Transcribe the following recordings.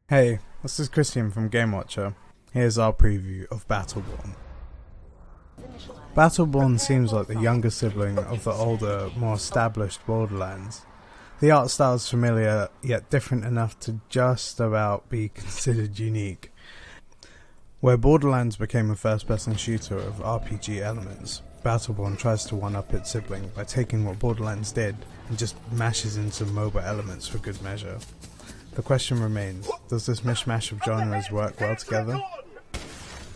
Hey, this is Christian from Game Watcher. Here's our preview of Battleborn. Battleborn seems like the younger sibling of the older, more established Borderlands. The art style is familiar, yet different enough to just about be considered unique. Where Borderlands became a first-person shooter of RPG elements, Battleborn tries to one-up its sibling by taking what Borderlands did and just mashes in some MOBA elements for good measure. The question remains, does this mishmash of genres work well together?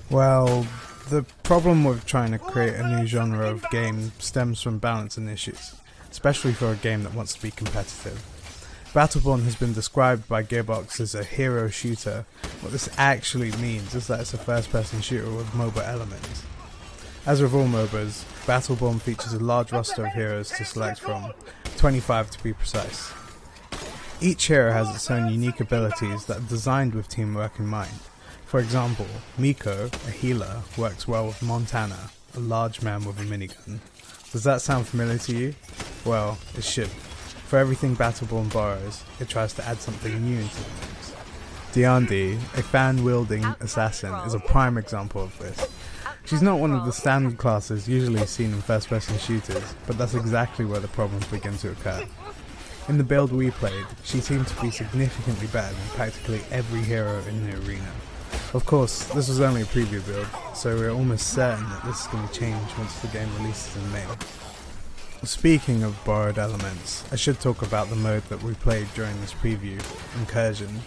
Well, the problem with trying to create a new genre of game stems from balancing issues, especially for a game that wants to be competitive. Battleborn has been described by Gearbox as a hero shooter. What this actually means is that it's a first-person shooter with MOBA elements. As with all MOBAs, Battleborn features a large roster of heroes to select from, 25 to be precise. Each hero has its own unique abilities that are designed with teamwork in mind. For example, Miko, a healer, works well with Montana, a large man with a minigun. Does that sound familiar to you? Well, it should. For everything Battleborn borrows, it tries to add something new into the mix. Diandi, a fan-wielding assassin, is a prime example of this. She's not one of the standard classes usually seen in first-person shooters, but that's exactly where the problems begin to occur. In the build we played, she seemed to be significantly better than practically every hero in the arena. Of course, this was only a preview build, so we're almost certain that this is going to change once the game releases in May. Speaking of borrowed elements, I should talk about the mode that we played during this preview, Incursion.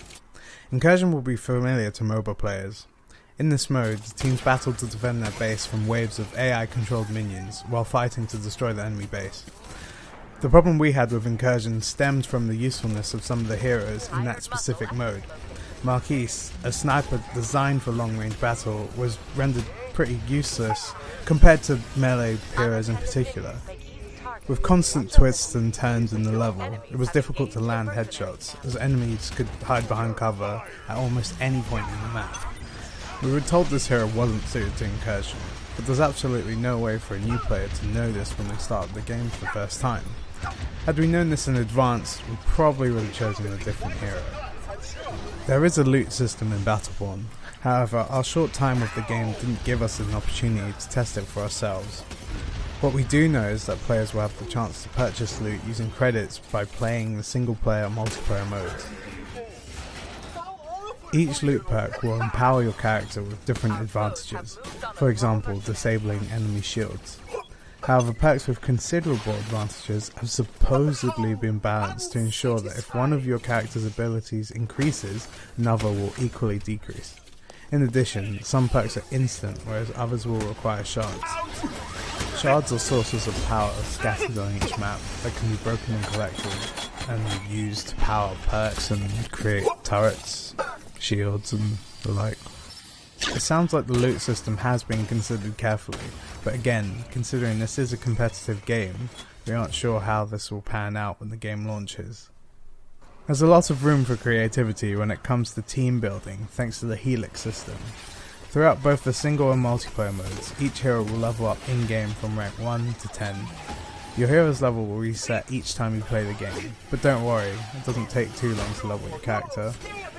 Incursion will be familiar to MOBA players. In this mode, the teams battle to defend their base from waves of AI-controlled minions, while fighting to destroy the enemy base. The problem we had with Incursion stemmed from the usefulness of some of the heroes in that specific mode. Marquise, a sniper designed for long-range battle, was rendered pretty useless compared to melee heroes in particular. With constant twists and turns in the level, it was difficult to land headshots, as enemies could hide behind cover at almost any point in the map. We were told this hero wasn't suited to Incursion, but there's absolutely no way for a new player to know this when they start the game for the first time. Had we known this in advance, we probably would have chosen a different hero. There is a loot system in Battleborn, however our short time with the game didn't give us an opportunity to test it for ourselves. What we do know is that players will have the chance to purchase loot using credits by playing the single player multiplayer modes. Each loot perk will empower your character with different advantages, for example disabling enemy shields. However, perks with considerable advantages have supposedly been balanced to ensure that if one of your character's abilities increases, another will equally decrease. In addition, some perks are instant, whereas others will require shards. Shards are sources of power scattered on each map that can be broken and collected, and used to power perks and create turrets, shields and the like. It sounds like the loot system has been considered carefully, but again, considering this is a competitive game, we aren't sure how this will pan out when the game launches. There's a lot of room for creativity when it comes to team building thanks to the Helix system. Throughout both the single and multiplayer modes, each hero will level up in-game from rank 1 to 10. Your hero's level will reset each time you play the game, but don't worry, it doesn't take too long to level your character.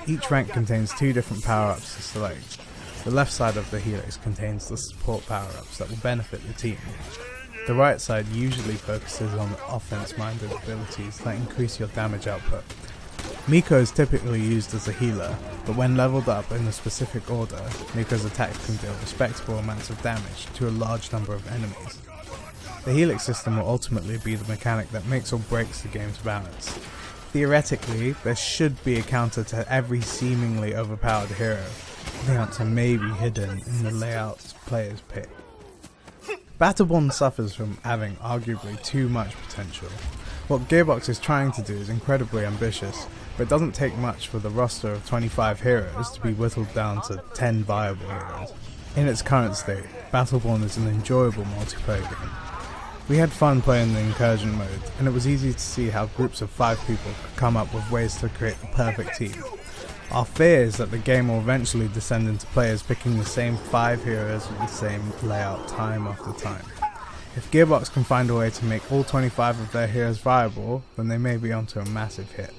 Each rank contains 2 different power-ups to select. The left side of the Helix contains the support power-ups that will benefit the team. The right side usually focuses on offense-minded abilities that increase your damage output. Miko is typically used as a healer, but when leveled up in a specific order, Miko's attacks can deal respectable amounts of damage to a large number of enemies. The Helix system will ultimately be the mechanic that makes or breaks the game's balance. Theoretically, there should be a counter to every seemingly overpowered hero. The answer may be hidden in the layouts players pick. Battleborn suffers from having arguably too much potential. What Gearbox is trying to do is incredibly ambitious, but it doesn't take much for the roster of 25 heroes to be whittled down to 10 viable heroes. In its current state, Battleborn is an enjoyable multiplayer game. We had fun playing the Incursion mode, and it was easy to see how groups of 5 people could come up with ways to create the perfect team. Our fear is that the game will eventually descend into players picking the same 5 heroes with the same layout time after time. If Gearbox can find a way to make all 25 of their heroes viable, then they may be onto a massive hit.